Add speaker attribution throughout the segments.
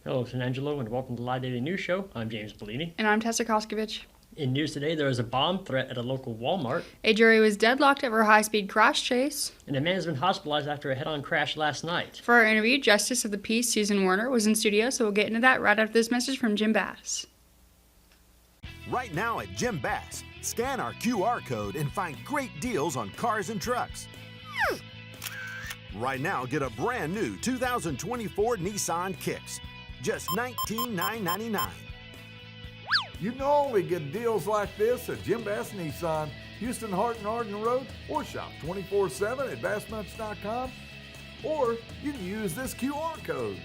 Speaker 1: Hello, it's Angelo, and welcome to the Live Daily News Show. I'm James Bouligny.
Speaker 2: And I'm Tessa Koskovich.
Speaker 1: In news today, there was a bomb threat at a local Walmart,
Speaker 2: A jury was deadlocked over a high-speed crash chase.
Speaker 1: and a man has been hospitalized after a head-on crash last night.
Speaker 2: For our interview, Justice of the Peace Susan Werner was in studio, so we'll get into that right after this message from Jim Bass.
Speaker 3: Right now at Jim Bass, scan our QR code and find great deals on cars and trucks. Right now, get a brand new 2024 Nissan Kicks, just $19,999.
Speaker 4: You can only get deals like this at Jim Bass Nissan, Houston, Hart and Arden Road, or shop 24/7 at bassnuts.com, or you can use this QR code.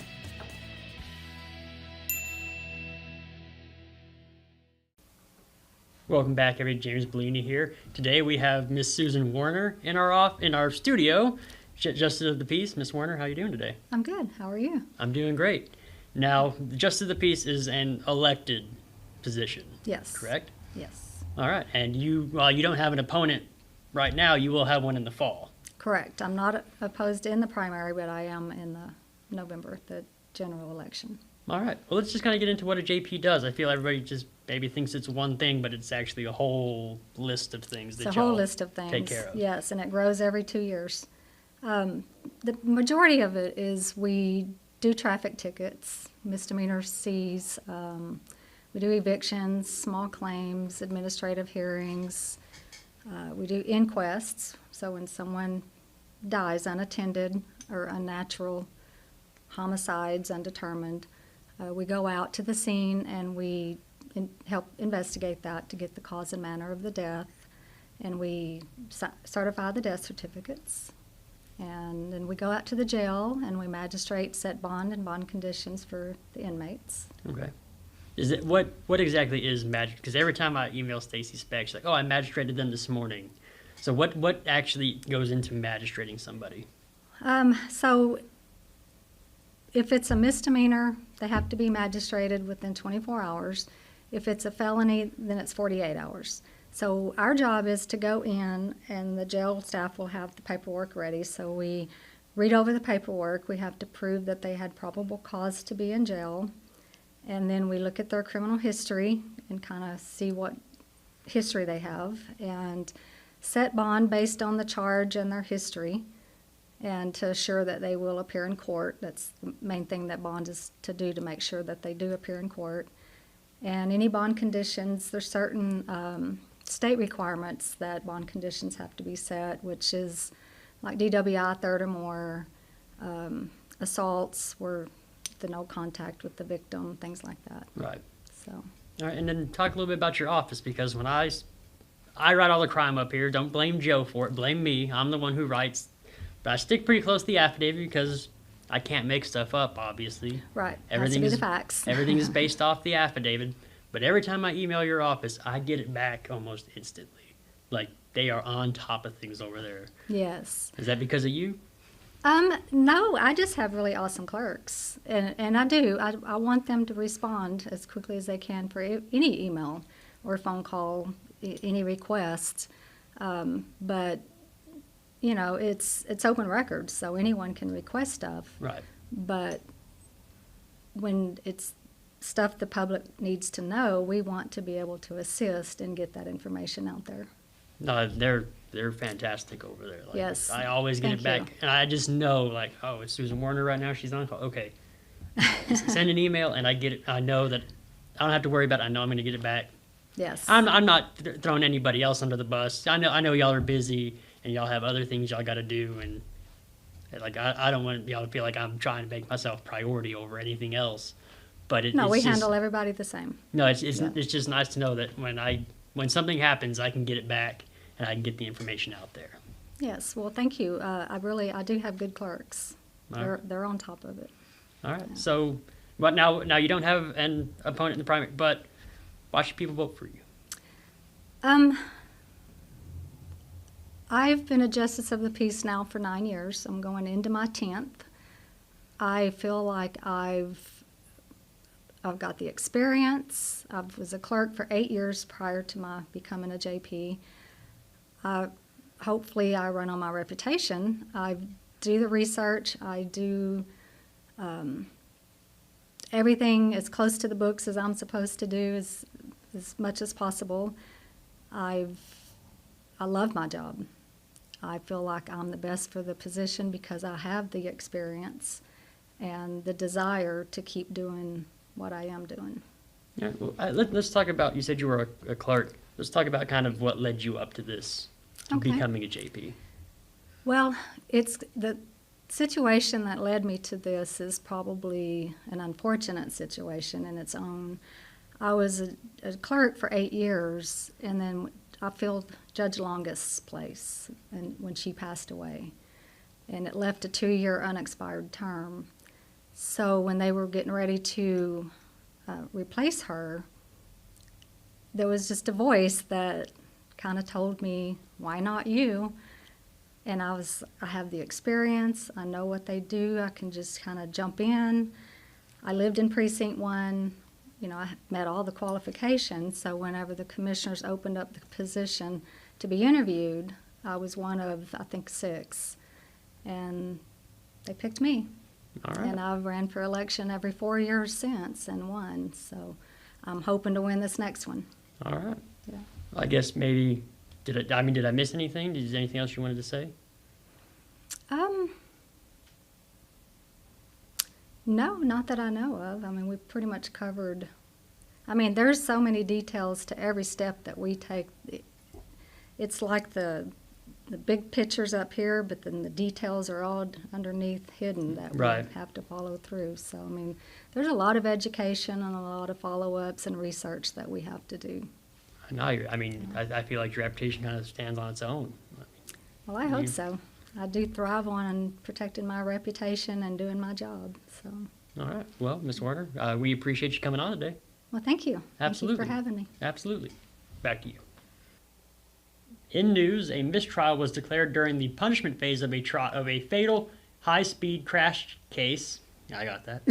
Speaker 1: Welcome back, everybody. James Bouligny here. Today we have Miss Susan Werner in our studio. Justice of the Peace. Miss Werner, how are you doing today?
Speaker 5: I'm good. How are you?
Speaker 1: I'm doing great. Now, the Justice of the Peace is an elected position.
Speaker 5: Yes.
Speaker 1: Correct?
Speaker 5: Yes.
Speaker 1: All right. And while you don't have an opponent right now, you will have one in the fall.
Speaker 5: Correct. I'm not opposed in the primary, but I am in the November, the general election.
Speaker 1: All right. Well, let's just kind of get into what a JP does. I feel everybody just maybe thinks it's one thing, but it's actually a whole list of things that
Speaker 5: It's a whole
Speaker 1: y'all
Speaker 5: list of things.
Speaker 1: take care of.
Speaker 5: Yes, and it grows every 2 years. The majority of it is we do traffic tickets, misdemeanor Cs. We do evictions, small claims, administrative hearings. We do inquests. So when someone dies unattended or unnatural, homicides undetermined, we go out to the scene and we help investigate that to get the cause and manner of the death. And we certify the death certificates. And then we go out to the jail and we magistrate set bond and bond conditions for the inmates.
Speaker 1: Okay. Is it what exactly is magic? Because every time I email Stacy Speck, she's like, "Oh, I magistrated them this morning." So what actually goes into magistrating somebody?
Speaker 5: So if it's a misdemeanor, they have to be magistrated within 24 hours. If it's a felony, then it's 48 hours. So our job is to go in, and the jail staff will have the paperwork ready. So we read over the paperwork. We have to prove that they had probable cause to be in jail. And then we look at their criminal history and kind of see what history they have and set bond based on the charge and their history, and to assure that they will appear in court. That's the main thing that bond is to do, to make sure that they do appear in court. And any bond conditions, there's certain state requirements that bond conditions have to be set, which is like DWI third or more, assaults where the no contact with the victim, things like that.
Speaker 1: Right.
Speaker 5: So.
Speaker 1: All right, and then talk a little bit about your office, because when I write all the crime up here, don't blame Joe for it, blame me. I'm the one who writes. But I stick pretty close to the affidavit because I can't make stuff up, obviously.
Speaker 5: Right.
Speaker 1: Everything
Speaker 5: has to be
Speaker 1: is
Speaker 5: the facts.
Speaker 1: Everything is based off the affidavit. But every time I email your office, I get it back almost instantly. Like, they are on top of things over there.
Speaker 5: Yes.
Speaker 1: Is that because of you?
Speaker 5: No, I just have really awesome clerks, and I do. I want them to respond as quickly as they can for any email or phone call, any requests. But you know, it's open records, so anyone can request stuff.
Speaker 1: Right.
Speaker 5: But when it's stuff the public needs to know, we want to be able to assist and get that information out there.
Speaker 1: No, they're fantastic over there. Like,
Speaker 5: Yes.
Speaker 1: I always get it
Speaker 5: Thank
Speaker 1: back,
Speaker 5: you.
Speaker 1: and I just know, like, oh, it's Susan Werner right now. She's on call. Okay, send an email, and I get it. I know that I don't have to worry about it. I know I'm going to get it back.
Speaker 5: Yes.
Speaker 1: I'm not throwing anybody else under the bus. I know y'all are busy and y'all have other things y'all got to do, and like I don't want y'all to feel like I'm trying to make myself priority over anything else. But
Speaker 5: No,
Speaker 1: it's
Speaker 5: we
Speaker 1: just,
Speaker 5: handle everybody the same.
Speaker 1: No, it's
Speaker 5: Yeah.
Speaker 1: it's just nice to know that when something happens, I can get it back and I can get the information out there.
Speaker 5: Yes, well, thank you. I do have good clerks.
Speaker 1: All right.
Speaker 5: They're on top of it.
Speaker 1: All right. So, but now you don't have an opponent in the primary, but why should people vote for you?
Speaker 5: I've been a justice of the peace now for 9 years. I'm going into my 10th. I feel like I've got the experience. I was a clerk for 8 years prior to my becoming a JP. Hopefully I run on my reputation. I do the research. I do everything as close to the books as I'm supposed to do as much as possible. I love my job. I feel like I'm the best for the position because I have the experience and the desire to keep doing what I am doing.
Speaker 1: Yeah, well, let's talk about, you said you were a clerk. Let's talk about kind of what led you up to this, to
Speaker 5: Okay.
Speaker 1: becoming a JP.
Speaker 5: Well, it's the situation that led me to this is probably an unfortunate situation in its own. I was a clerk for 8 years, and then I filled Judge Longest's place and when she passed away. And it left a 2-year unexpired term. So when they were getting ready to replace her, there was just a voice that kind of told me, why not you? And I have the experience, I know what they do, I can just kind of jump in. I lived in Precinct 1, I met all the qualifications, so whenever the commissioners opened up the position to be interviewed, I was one of, I think, 6. And they picked me.
Speaker 1: All right.
Speaker 5: And I've ran for election every 4 years since and won, so I'm hoping to win this next one.
Speaker 1: All right.
Speaker 5: Yeah.
Speaker 1: I guess maybe, did I miss anything? Is there anything else you wanted to say?
Speaker 5: No, not that I know of. I mean, we've pretty much covered. I mean, there's so many details to every step that we take. It's like the big pictures up here, but then the details are all underneath hidden that we
Speaker 1: Right.
Speaker 5: have to follow through. So, I mean, there's a lot of education and a lot of follow-ups and research that we have to do.
Speaker 1: I feel like your reputation kind of stands on its own.
Speaker 5: Well, I hope
Speaker 1: You-
Speaker 5: so. I do thrive on protecting my reputation and doing my job. So,
Speaker 1: All right. Well, Ms. Werner, we appreciate you coming on today.
Speaker 5: well, thank you.
Speaker 1: Absolutely.
Speaker 5: Thank you for having me.
Speaker 1: Absolutely. Back to you. In news, a mistrial was declared during the punishment phase of a fatal high-speed crash case. I got that.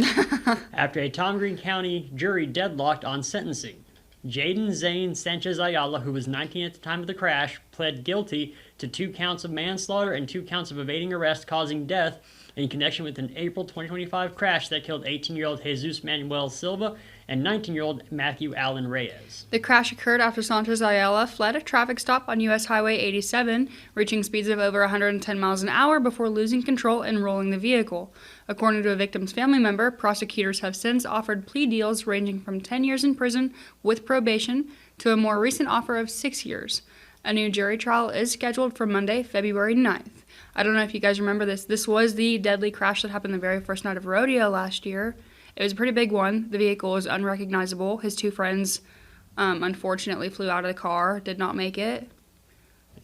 Speaker 1: After a Tom Green County jury deadlocked on sentencing. Jaden Zane Sanchez Ayala, who was 19 at the time of the crash, pled guilty to 2 counts of manslaughter and 2 counts of evading arrest causing death in connection with an April 2025 crash that killed 18-year-old Jesus Manuel Silva and 19-year-old Matthew Allen Reyes.
Speaker 2: The crash occurred after Sanchez Ayala fled a traffic stop on U.S. Highway 87, reaching speeds of over 110 miles an hour before losing control and rolling the vehicle. According to a victim's family member, prosecutors have since offered plea deals ranging from 10 years in prison with probation to a more recent offer of 6 years. A new jury trial is scheduled for Monday, February 9th. I don't know if you guys remember this. This was the deadly crash that happened the very first night of rodeo last year. It was a pretty big one. The vehicle was unrecognizable. His 2 friends unfortunately flew out of the car, did not make it.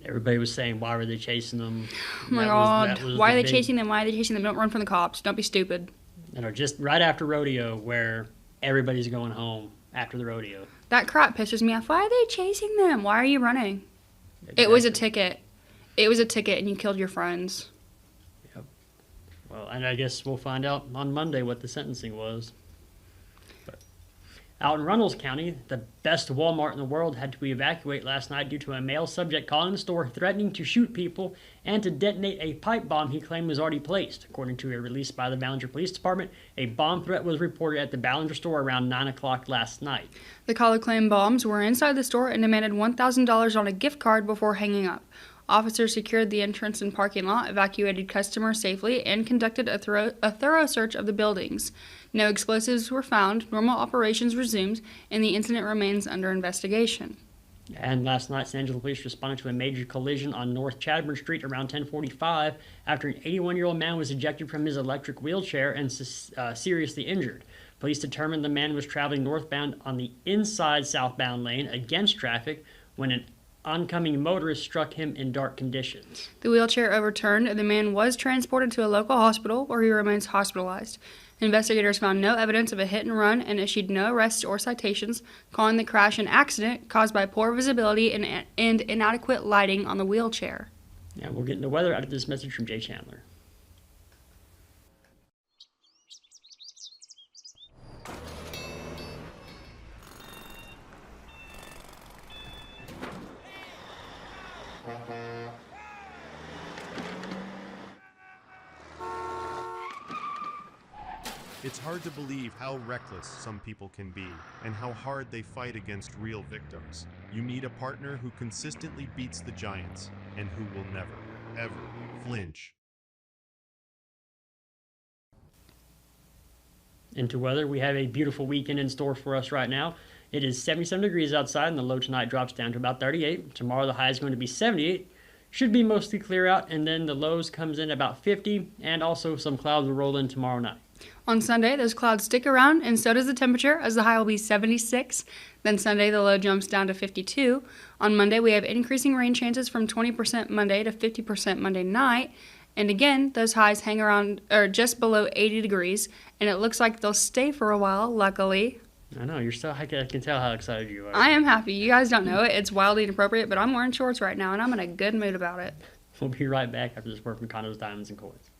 Speaker 1: Everybody was saying, why were they chasing them?
Speaker 2: Oh my God. Why are they chasing them? Why are they chasing them? Don't run from the cops. Don't be stupid.
Speaker 1: Just right after rodeo where everybody's going home after the rodeo.
Speaker 2: That crap pisses me off. Why are they chasing them? Why are you running? It was a ticket. It was a ticket and you killed your friends.
Speaker 1: Yep. Well, and I guess we'll find out on Monday what the sentencing was. But out in Runnels County, the best Walmart in the world had to evacuate last night due to a male subject calling the store threatening to shoot people and to detonate a pipe bomb he claimed was already placed. According to a release by the Ballinger Police Department, a bomb threat was reported at the Ballinger store around 9 o'clock last night.
Speaker 2: The caller claimed bombs were inside the store and demanded $1,000 on a gift card before hanging up. Officers secured the entrance and parking lot, evacuated customers safely, and conducted a thorough search of the buildings. No explosives were found, normal operations resumed, and the incident remains under investigation.
Speaker 1: And last night, San Angelo police responded to a major collision on North Chadbourne Street around 10:45 after an 81-year-old man was ejected from his electric wheelchair and seriously injured. Police determined the man was traveling northbound on the inside southbound lane against traffic when an oncoming motorist struck him in dark conditions.
Speaker 2: The wheelchair overturned, and the man was transported to a local hospital where he remains hospitalized. Investigators found no evidence of a hit and run and issued no arrests or citations, calling the crash an accident caused by poor visibility and inadequate lighting on the wheelchair.
Speaker 1: Now we'll get into weather after this message from Jay Chandler.
Speaker 6: It's hard to believe how reckless some people can be and how hard they fight against real victims. You need a partner who consistently beats the giants and who will never, ever flinch.
Speaker 1: Into weather, we have a beautiful weekend in store for us right now. It is 77 degrees outside, and the low tonight drops down to about 38. Tomorrow, the high is going to be 78. Should be mostly clear out, and then the lows comes in about 50, and also some clouds will roll in tomorrow night.
Speaker 2: On Sunday, those clouds stick around, and so does the temperature, as the high will be 76. Then Sunday, the low jumps down to 52. On Monday, we have increasing rain chances from 20% Monday to 50% Monday night. And again, those highs hang around or just below 80 degrees, and it looks like they'll stay for a while, luckily.
Speaker 1: I know, I can tell how excited you are.
Speaker 2: I am happy. You guys don't know it. It's wildly inappropriate, but I'm wearing shorts right now, and I'm in a good mood about it.
Speaker 1: We'll be right back after this word from Condos, Diamonds, and Coins.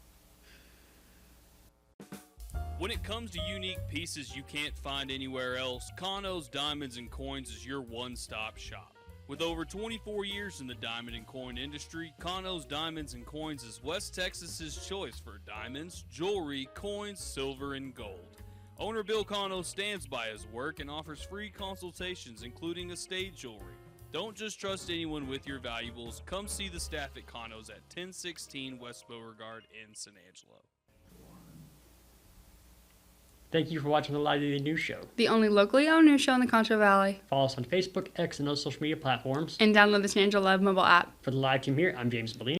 Speaker 7: When it comes to unique pieces you can't find anywhere else, Condos, Diamonds, and Coins is your one-stop shop. With over 24 years in the diamond and coin industry, Condos, Diamonds, and Coins is West Texas's choice for diamonds, jewelry, coins, silver, and gold. Owner Bill Cano stands by his work and offers free consultations, including estate jewelry. Don't just trust anyone with your valuables. Come see the staff at Cano's at 1016 West Beauregard in San Angelo.
Speaker 1: Thank you for watching the Live Daily News Show.
Speaker 2: The only locally owned news show in the Concho Valley.
Speaker 1: Follow us on Facebook, X, and other social media platforms.
Speaker 2: And download the San Angelo Live mobile app.
Speaker 1: For the live team here, I'm James Bouligny.